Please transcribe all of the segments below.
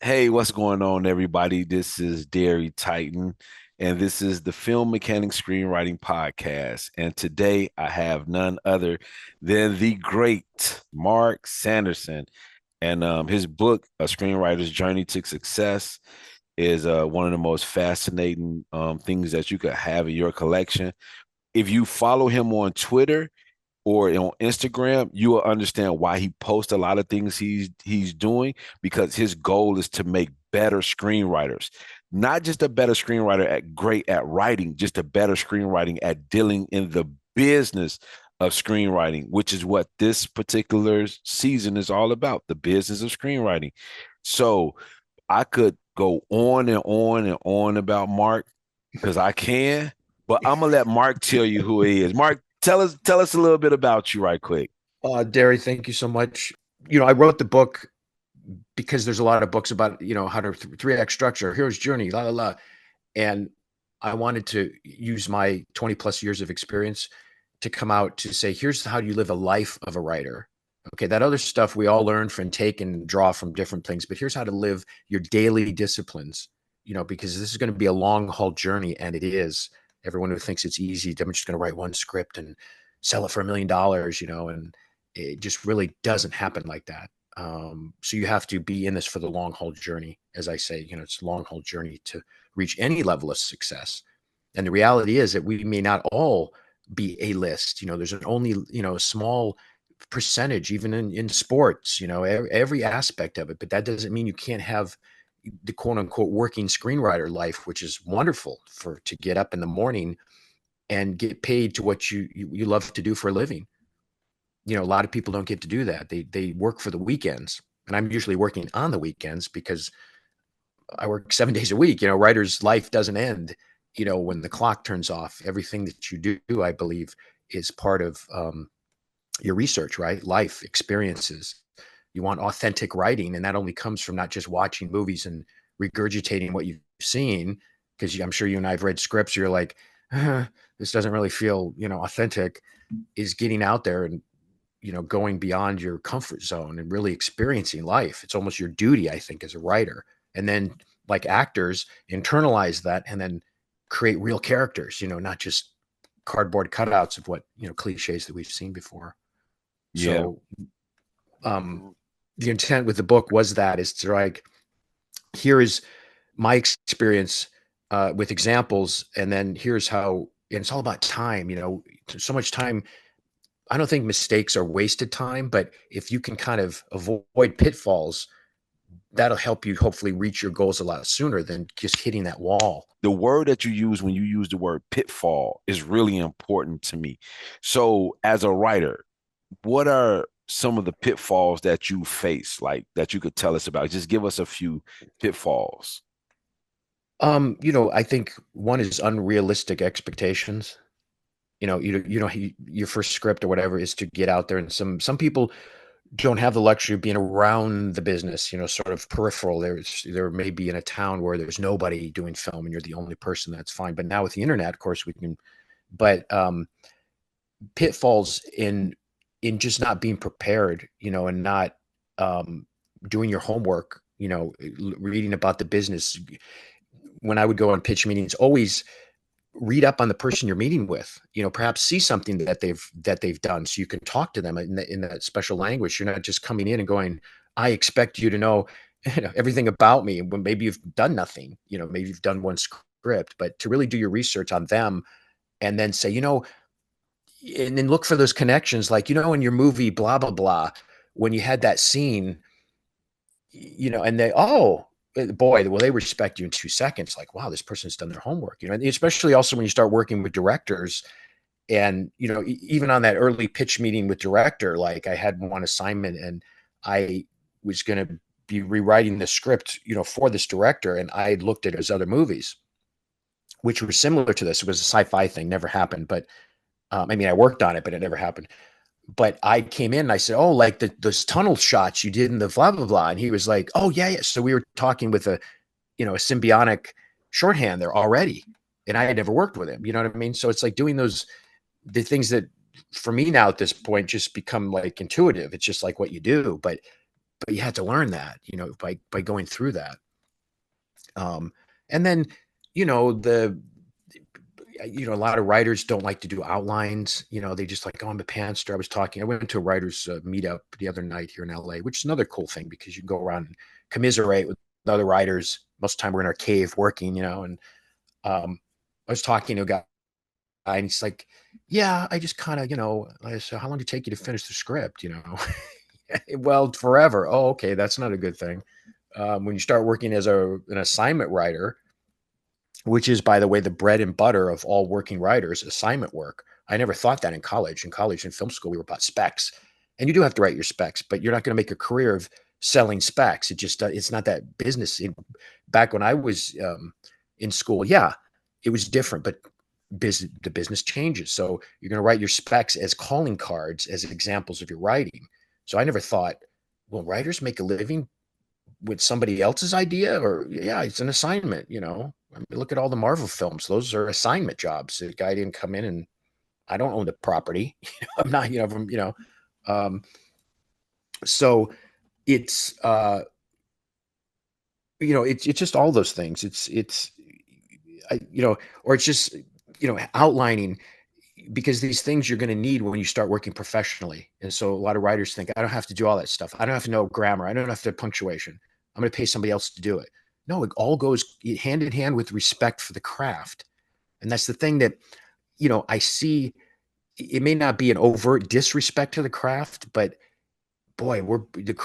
Hey, what's going on, everybody? This is Derry Titan, and this is the Film Mechanics Screenwriting Podcast. And today I have none other than the great Mark Sanderson. And his book, A Screenwriter's Journey to Success, is one of the most fascinating things that you could have in your collection. If you follow him on Twitter, or on Instagram, you will understand why he posts a lot of things he's doing because his goal is to make better screenwriters. Not just a better screenwriter at great at writing, just a better screenwriting at dealing in the business of screenwriting, which is what this particular season is all about, the business of screenwriting. So I could go on and on and on about Mark because I can, but I'm gonna let Mark tell you who he is. Mark, tell us a little bit about you right quick. Derry, thank you so much. I wrote the book because there's a lot of books about, how to 3 act structure, hero's journey, la, la, la. And I wanted to use my 20 plus years of experience to come out to say, here's how you live a life of a writer. Okay, that other stuff we all learn from take and draw from different things, but here's how to live your daily disciplines, because this is going to be a long haul journey. And it is. Everyone who thinks it's easy, I'm just going to write one script and sell it for $1 million, and it just really doesn't happen like that. So you have to be in this for the long haul journey. As I say, it's a long haul journey to reach any level of success. And the reality is that we may not all be a list. There's an only, a small percentage, even in sports, every aspect of it. But that doesn't mean you can't have the quote unquote working screenwriter life, which is wonderful to get up in the morning and get paid to what you love to do for a living. A lot of people don't get to do that. They work for the weekends, and I'm usually working on the weekends because I work 7 days a week. Writer's life doesn't end, when the clock turns off. Everything that you do, I believe, is part of your research, right? Life experiences. You want authentic writing, and that only comes from not just watching movies and regurgitating what you've seen, because I'm sure you and I have read scripts. You're like, this doesn't really feel, authentic. Is getting out there and going beyond your comfort zone and really experiencing life. It's almost your duty, I think, as a writer. And then, like actors, internalize that and then create real characters, not just cardboard cutouts of what, cliches that we've seen before. Yeah. So, the intent with the book was that is to like, here is my experience with examples. And then here's how, and it's all about time, so much time. I don't think mistakes are wasted time, but if you can kind of avoid pitfalls, that'll help you hopefully reach your goals a lot sooner than just hitting that wall. The word that you use when you use the word pitfall is really important to me. So, as a writer, what are some of the pitfalls that you face, like that you could tell us about? Just give us a few pitfalls. I think one is unrealistic expectations. Your first script or whatever is to get out there, and some people don't have the luxury of being around the business, sort of peripheral. There may be in a town where there's nobody doing film and you're the only person. That's fine. But now with the internet, of course, we can. But pitfalls in just not being prepared, and not doing your homework, reading about the business. When I would go on pitch meetings, always read up on the person you're meeting with, perhaps see something that they've done so you can talk to them in that special language. You're not just coming in and going, I expect you to know, everything about me when maybe you've done nothing, maybe you've done one script, but to really do your research on them and then say, and then look for those connections, like, in your movie, blah, blah, blah, when you had that scene, and they, oh, boy, well, they respect you in 2 seconds. Like, wow, this person's done their homework, and especially also when you start working with directors and, even on that early pitch meeting with director, like I had one assignment and I was going to be rewriting the script, for this director. And I looked at his other movies, which were similar to this. It was a sci-fi thing, never happened, but I worked on it, but it never happened. But I came in and I said, oh, like those tunnel shots you did in the blah, blah, blah. And he was like, oh, yeah, yeah. So we were talking with a symbiotic shorthand there already. And I had never worked with him. You know what I mean? So it's like doing the things that for me now at this point just become like intuitive. It's just like what you do. But but you had to learn that, by going through that. And then, a lot of writers don't like to do outlines. They just like, oh, I'm a pantser. I went to a writer's meetup the other night here in LA, which is another cool thing because you can go around and commiserate with other writers. Most of the time we're in our cave working, and I was talking to a guy and he's like, yeah, I just kind of, I said, how long did it take you to finish the script? Well, forever. Oh, okay. That's not a good thing. When you start working as an assignment writer, which is, by the way, the bread and butter of all working writers, assignment work. I never thought that in college. In college and film school, we were about specs, and you do have to write your specs, but you're not going to make a career of selling specs. It's not that business. Back when I was in school, yeah, it was different, but the business changes. So you're going to write your specs as calling cards, as examples of your writing. So I never thought, well, writers make a living with somebody else's idea, or yeah, it's an assignment, I mean, look at all the Marvel films. Those are assignment jobs. The guy didn't come in and I don't own the property. I'm not, so it's, it's just all those things. Or it's just, outlining, because these things you're going to need when you start working professionally. And so a lot of writers think, I don't have to do all that stuff. I don't have to know grammar. I don't have to punctuation. I'm going to pay somebody else to do it. No, it all goes hand in hand with respect for the craft. And that's the thing that, I see. It may not be an overt disrespect to the craft, but boy,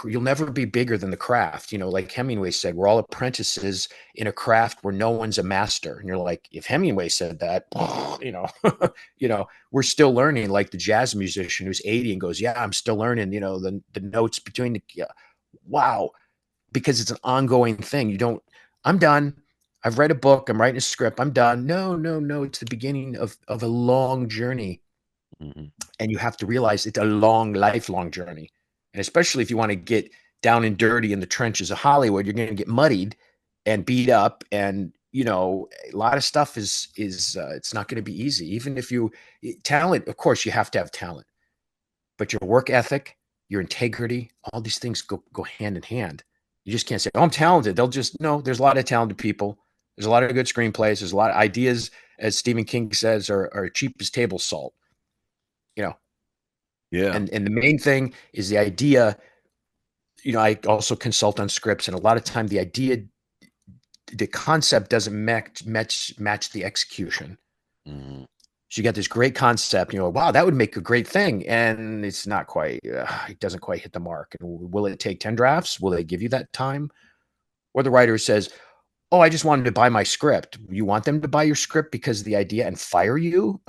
you'll never be bigger than the craft. Like Hemingway said, we're all apprentices in a craft where no one's a master. And you're like, if Hemingway said that, we're still learning, like the jazz musician who's 80 and goes, yeah, I'm still learning, the notes between wow, because it's an ongoing thing. I'm done. I've read a book. I'm writing a script. I'm done. No, no, no. It's the beginning of a long journey. Mm-hmm. And you have to realize it's a long, lifelong journey. And especially if you want to get down and dirty in the trenches of Hollywood, you're going to get muddied and beat up. And, a lot of stuff is it's not going to be easy. Even if talent, of course, you have to have talent, but your work ethic, your integrity, all these things go hand in hand. You just can't say, oh, I'm talented. No, there's a lot of talented people. There's a lot of good screenplays. There's a lot of ideas, as Stephen King says, are cheap as table salt. Yeah. And the main thing is the idea. I also consult on scripts, and a lot of time the concept doesn't match the execution. Mm-hmm. So you got this great concept, wow, that would make a great thing. And it's not quite, it doesn't quite hit the mark. And will it take 10 drafts? Will they give you that time? Or the writer says, oh, I just wanted to buy my script. You want them to buy your script because of the idea and fire you?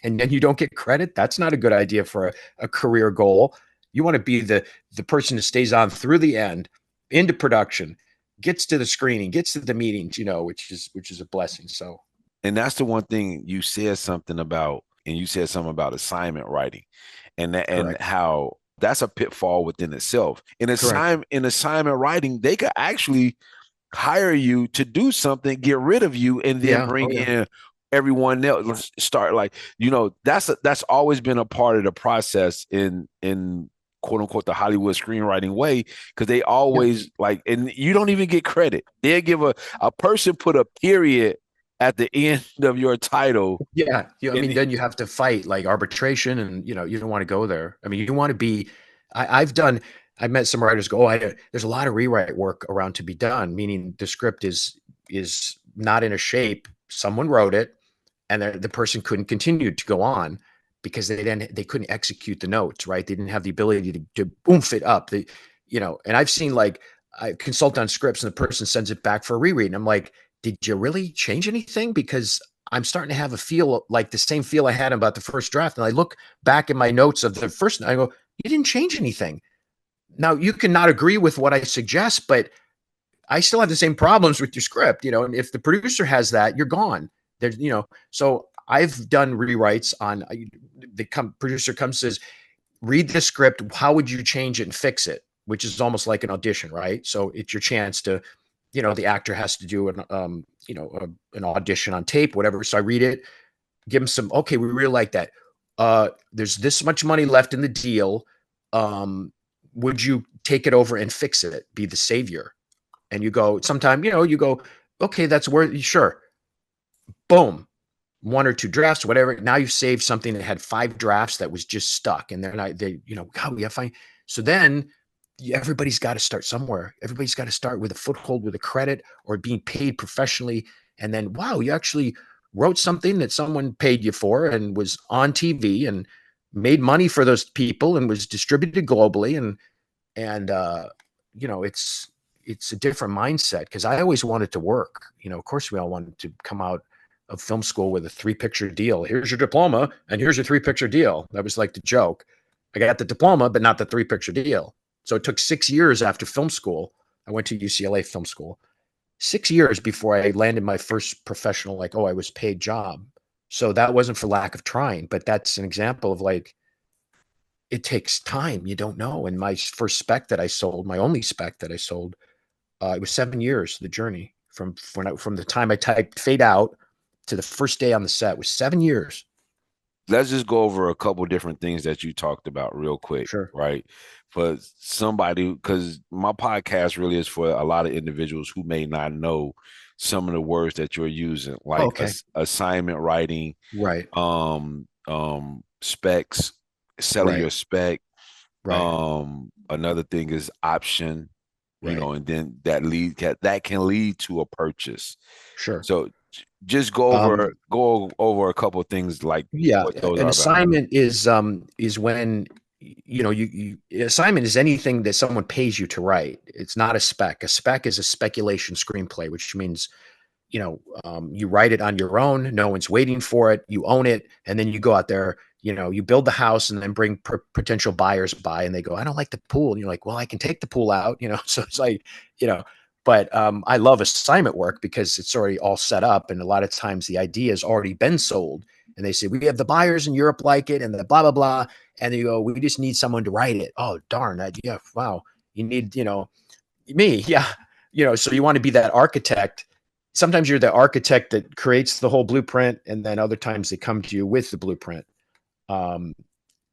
And then you don't get credit? That's not a good idea for a career goal. You want to be the person who stays on through the end, into production, gets to the screening, gets to the meetings, which is a blessing. So, And that's the one thing you said something about, and you said something about assignment writing, and how that's a pitfall within itself. In assignment writing, they could actually hire you to do something, get rid of you, and then bring in everyone else. Let's start that's always been a part of the process in quote unquote the Hollywood screenwriting way, because they always and you don't even get credit. They'll give a person put a period at the end of your title. Yeah. I mean, then you have to fight like arbitration, and you don't want to go there. I mean, you want to be, I've met some writers go, there's a lot of rewrite work around to be done, meaning the script is not in a shape. Someone wrote it and the person couldn't continue to go on because they couldn't execute the notes, right? They didn't have the ability to oomph it up. And I've seen, like, I consult on scripts and the person sends it back for a reread. And I'm like, did you really change anything? Because I'm starting to have a feel like the same feel I had about the first draft. And I look back in my notes of the first, and I go, you didn't change anything. Now you can not agree with what I suggest, but I still have the same problems with your script, and if the producer has that, you're gone. There's, so I've done rewrites on producer comes, says, read the script. How would you change it and fix it? Which is almost like an audition, right? So it's your chance to, the actor has to do an audition on tape, whatever. So I read it, give them some, okay, we really like that. There's this much money left in the deal. Would you take it over and fix it, be the savior. And you go, sometime, you go, okay, that's worth, sure. Boom. 1 or 2 drafts, whatever. Now you've saved something that had 5 drafts that was just stuck. And they're not, God, we have fine. So then everybody's got to start somewhere. Everybody's got to start with a foothold, with a credit, or being paid professionally. And then, wow, you actually wrote something that someone paid you for and was on TV and made money for those people and was distributed globally. And it's a different mindset, because I always wanted to work. Of course, we all wanted to come out of film school with a 3-picture deal. Here's your diploma and here's your 3-picture deal. That was like the joke. I got the diploma, but not the 3-picture deal. So it took 6 years after film school. I went to UCLA film school, 6 years before I landed my first professional, I was paid job. So that wasn't for lack of trying, but that's an example of it takes time. You don't know. And my first spec that I sold, my only spec that I sold, it was 7 years, the journey from the time I typed fade out to the first day on the set was 7 years. Let's just go over a couple different things that you talked about real quick, Sure. right? For somebody, because my podcast really is for a lot of individuals who may not know some of the words that you're using, like assignment writing, right? Specs, selling your spec. Right. Another thing is option, right. And then that can lead to a purchase. Sure. So just go over a couple of things like what those an are assignment about. Is when you assignment is anything that someone pays you to write. It's not a spec. A spec is a speculation screenplay, which means you write it on your own. No one's waiting for it. You own it, and then you go out there. You build the house and then bring potential buyers by, and they go, I don't like the pool. And you're like, well, I can take the pool out, so it's like, but I love assignment work because it's already all set up. And a lot of times the idea has already been sold, and they say, we have the buyers in Europe like it, and the blah, blah, blah. And you go, we just need someone to write it. Oh, darn that. Yeah. Wow. You need, me. Yeah. So you want to be that architect. Sometimes you're the architect that creates the whole blueprint, and then other times they come to you with the blueprint. And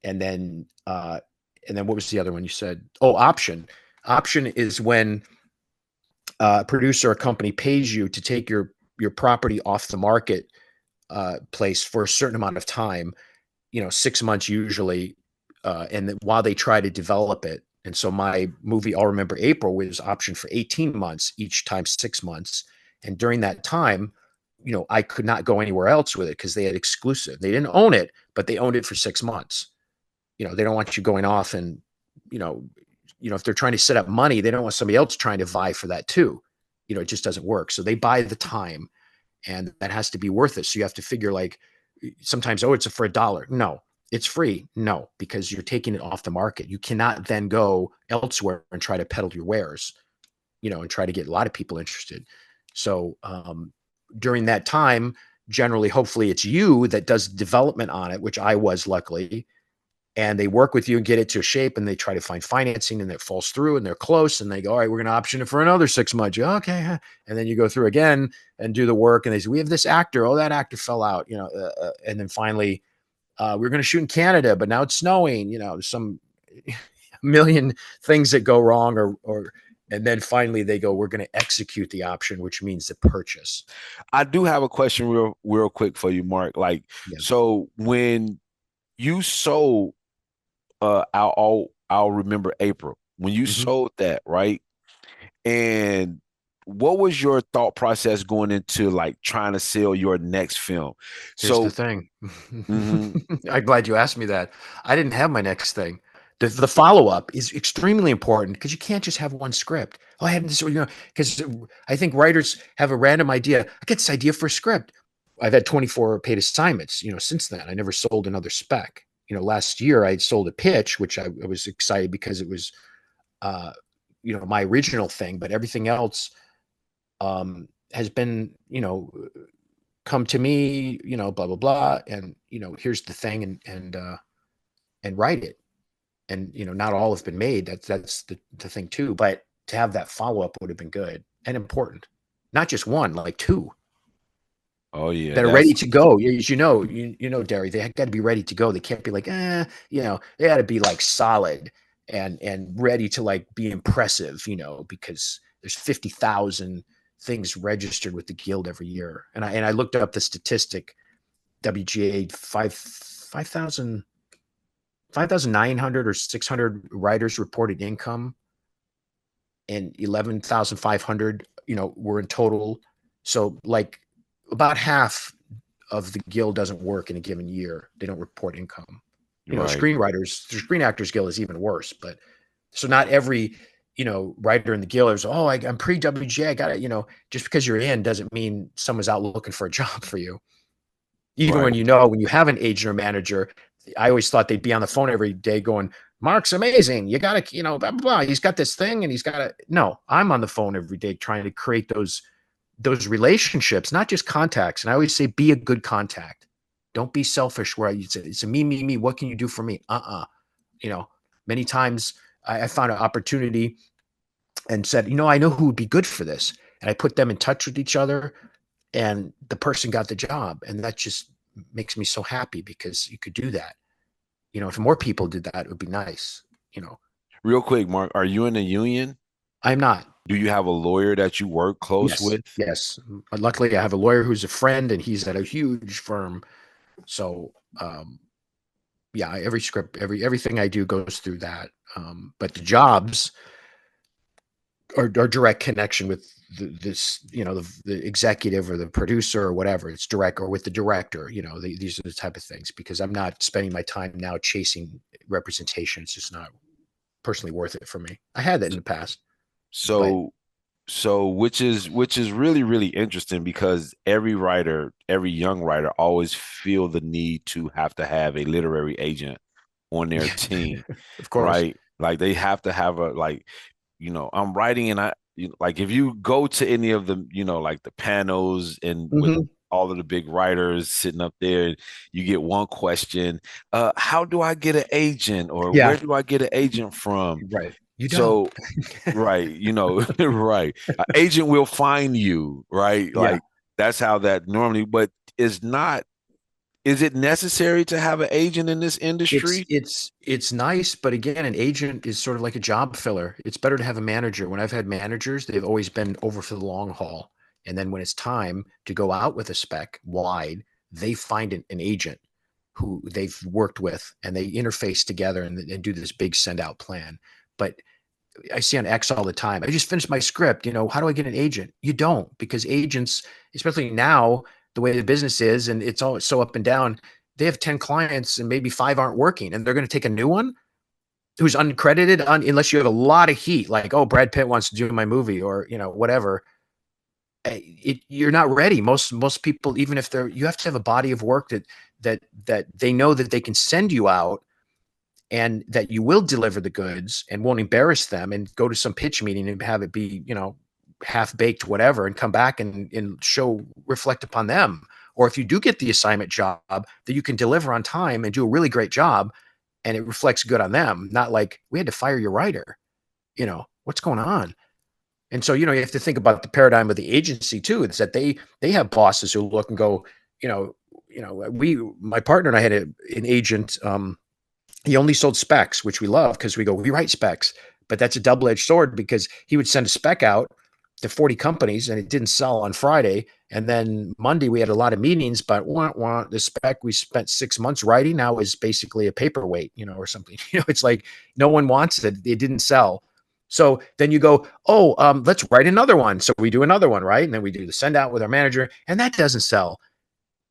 then what was the other one you said? Oh, option. Option is when a producer or company pays you to take your property off the market place for a certain amount of time, 6 months usually, and then while they try to develop it. And so my movie, I'll Remember April, was optioned for 18 months, each time 6 months. And during that time, I could not go anywhere else with it because they had exclusive. They didn't own it, but they owned it for 6 months. They don't want you going off and, if they're trying to set up money, they don't want somebody else trying to vie for that too. It just doesn't work. So they buy the time, and that has to be worth it. So you have to figure, like, sometimes, it's for $1. No, it's free. No, because you're taking it off the market. You cannot then go elsewhere and try to peddle your wares, and try to get a lot of people interested. So during that time, generally, hopefully it's you that does development on it, which I was, luckily. And they work with you and get it to shape, and they try to find financing, and it falls through, and they're close, and they go, all right, we're going to option it for another 6 months. You go, okay. And then you go through again and do the work. And they say, we have this actor. Oh, that actor fell out, and then finally we're going to shoot in Canada, but now it's snowing, some million things that go wrong, and then finally they go, we're going to execute the option, which means the purchase. I do have a question real quick for you, Mark. So when you sold I'll Remember April, when you sold that, right? And what was your thought process going into trying to sell your next film? Here's the thing. I'm glad you asked me that. I didn't have my next thing. The follow-up is extremely important, because you can't just have one script. Oh, I had this, because I think writers have a random idea. I get this idea for a script. I've had 24 paid assignments, since then. I never sold another spec. Last year I sold a pitch, which I was excited because it was, my original thing, but everything else has been, come to me, blah, blah, blah. And, here's the thing, and write it. And, not all have been made. That's the thing too. But to have that follow-up would have been good and important. Not just one, like 2. Oh yeah, that are ready to go. As Derry, they got to be ready to go. They can't be like, they got to be like solid. and ready to like be impressive, because there's 50,000 things registered with the guild every year. And I looked up the statistic, WGA, 5,900 or 600 writers reported income, and 11,500, were in total. So like about half of the guild doesn't work in a given year. They don't report income. Right. Screenwriters, the Screen Actors Guild is even worse. But so not every, writer in the guild is, I'm pre-WGA. I got it. Just because you're in doesn't mean someone's out looking for a job for you. Even Right. when when you have an agent or manager, I always thought they'd be on the phone every day going, Mark's amazing. You got to, blah, blah, blah. He's got this thing and he's got to. No, I'm on the phone every day trying to create those relationships, not just contacts. And I always say, be a good contact. Don't be selfish where it's a me, me, me. What can you do for me? Many times I found an opportunity and said, I know who would be good for this. And I put them in touch with each other, and the person got the job. And that just makes me so happy, because you could do that. If more people did that, it would be nice. Real quick, Mark, are you in a union? I'm not. Do you have a lawyer that you work close Yes. with? Yes. Luckily, I have a lawyer who's a friend, and he's at a huge firm. So, yeah, every script, everything I do goes through that. But the jobs are direct connection with the executive or the producer or whatever. It's direct, or with the director. These are the type of things, because I'm not spending my time now chasing representation. It's just not personally worth it for me. I had that in the past, but So which is really, really interesting, because every writer, every young writer always feel the need to have a literary agent on their yeah, team, of course. right? Like they have to have I'm writing, and like if you go to any of the, like the panels and with Mm-hmm. all of the big writers sitting up there, you get one question, how do I get an agent, or Yeah, where do I get an agent from? right. You don't. So right, right. An agent will find you, right? Yeah. Like that's how that normally, but is it necessary to have an agent in this It's industry? it's it's nice, but again, an agent is sort of like a job filler. It's better to have a manager. When I've had managers, they've always been over for the long haul. And then when it's time to go out with a spec wide, they find an agent who they've worked with, and they interface together and do this big send out plan. But I see on X all the time, I just finished my script. How do I get an agent? You don't, because agents, especially now, the way the business is, and it's all so up and down, they have 10 clients and maybe 5 aren't working, and they're going to take a new one who's uncredited unless you have a lot of heat, like, oh, Brad Pitt wants to do my movie, or, whatever. You're not ready. Most people, even if you have to have a body of work that they know that they can send you out, and that you will deliver the goods and won't embarrass them, and go to some pitch meeting and have it be, half baked, whatever, and come back and reflect upon them. Or if you do get the assignment job, that you can deliver on time and do a really great job, and it reflects good on them. Not like, we had to fire your writer, what's going on? And so, you have to think about the paradigm of the agency too. It's that they have bosses who look and go, my partner and I had an agent, he only sold specs, which we love, because we write specs, but that's a double-edged sword, because he would send a spec out to 40 companies and it didn't sell on Friday. And then Monday we had a lot of meetings, but the spec we spent 6 months writing now is basically a paperweight, or something. It's like no one wants it. It didn't sell. So then you go, let's write another one. So we do another one, right? And then we do the send out with our manager, and that doesn't sell.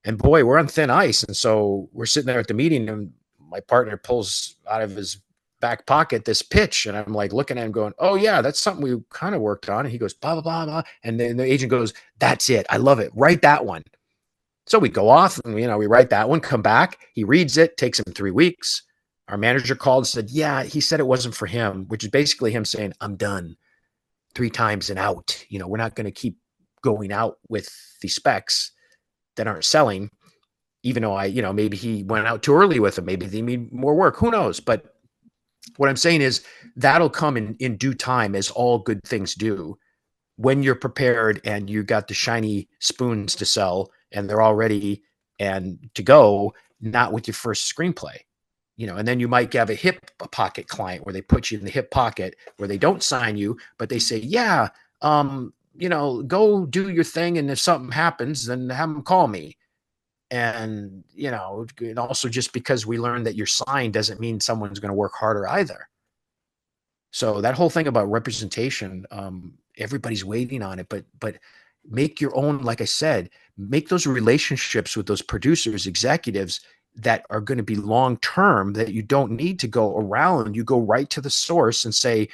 And boy, we're on thin ice. And so we're sitting there at the meeting, and my partner pulls out of his back pocket this pitch, and I'm like looking at him going, oh yeah, that's something we kind of worked on. And he goes, blah, blah, blah, blah. And then the agent goes, that's it. I love it. Write that one. So we go off and, we write that one, come back. He reads it, takes him 3 weeks. Our manager called and said, yeah, he said it wasn't for him, which is basically him saying, I'm done 3 times and out. We're not going to keep going out with the specs that aren't selling, even though maybe he went out too early with them. Maybe they need more work. Who knows? But what I'm saying is that'll come in due time, as all good things do, when you're prepared and you got the shiny spoons to sell and they're all ready and to go, not with your first screenplay. And then you might have a hip pocket client where they put you in the hip pocket where they don't sign you, but they say, yeah, go do your thing. And if something happens, then have them call me. And, and also just because we learned that you're signed doesn't mean someone's going to work harder either. So that whole thing about representation, everybody's waiting on it, but make your own, like I said, make those relationships with those producers, executives that are going to be long-term, that you don't need to go around. You go right to the source and say,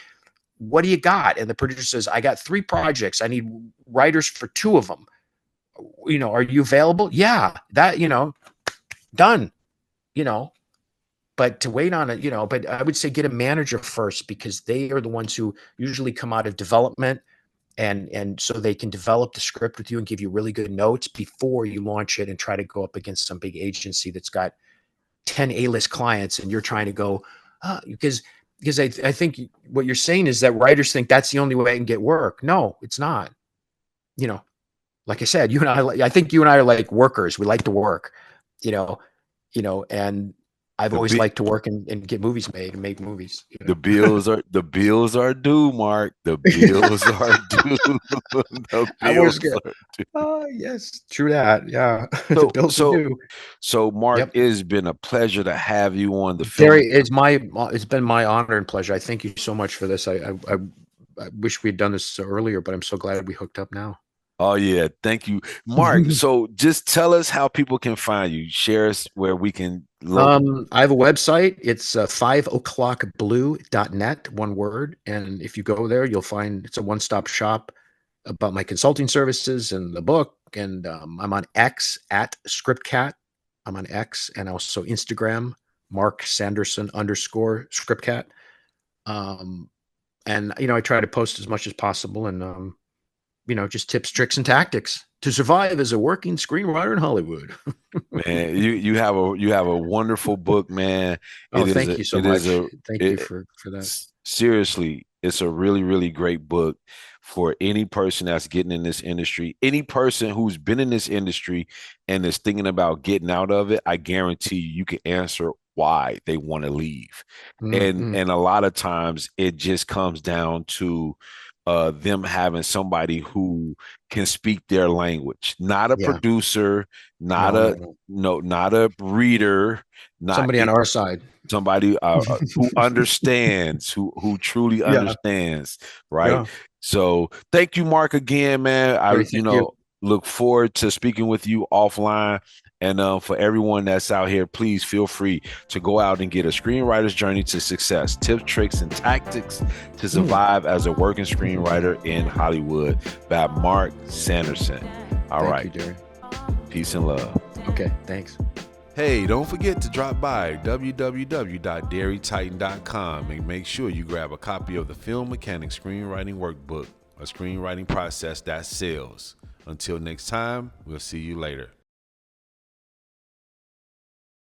what do you got? And the producer says, I got 3 projects. I need writers for 2 of them. Are you available? Yeah, that, done, but to wait on it, but I would say get a manager first, because they are the ones who usually come out of development, and so they can develop the script with you and give you really good notes before you launch it and try to go up against some big agency that's got 10 A-list clients, and you're trying to go, because I think what you're saying is that writers think that's the only way I can get work. No, it's not. Like I said, I think you and I are like workers. We like to work, and I've always liked to work and get movies made and make movies. The bills are due, Mark. The bills are due. The bills are due. Yes, true that. Yeah. The bills are due. So Mark, it's been a pleasure to have you on the film. Gary, it's been my honor and pleasure. I thank you so much for this. I wish we had done this earlier, but I'm so glad we hooked up now. Oh yeah, thank you, Mark. So just tell us how people can find you. Share us where we can. I have a website. It's 5o'clockblue.net, one word. And if you go there, you'll find it's a one-stop shop about my consulting services and the book. And I'm on X at ScriptCat. I'm on X, and also Instagram, Mark Sanderson _ScriptCat. And I try to post as much as possible, and just tips, tricks, and tactics to survive as a working screenwriter in Hollywood. Man, you have a wonderful book, man. Thank you so much. Thank you for that. Seriously, it's a really, really great book for any person that's getting in this industry, any person who's been in this industry and is thinking about getting out of it. I guarantee you can answer why they want to leave. And a lot of times it just comes down to them having somebody who can speak their language, not a producer, not a reader, not somebody on our side, somebody who understands, who truly understands, right? Yeah. So thank you, Mark, again, man. I look forward to speaking with you offline. And for everyone that's out here, please feel free to go out and get a screenwriter's journey to success, tips, tricks, and tactics to survive as a working screenwriter in Hollywood by Mark Sanderson. Thank you, Jerry. Peace and love. Okay, thanks. Hey, don't forget to drop by www.dairytitan.com and make sure you grab a copy of the Film Mechanics Screenwriting Workbook, a screenwriting process that sells. Until next time, we'll see you later.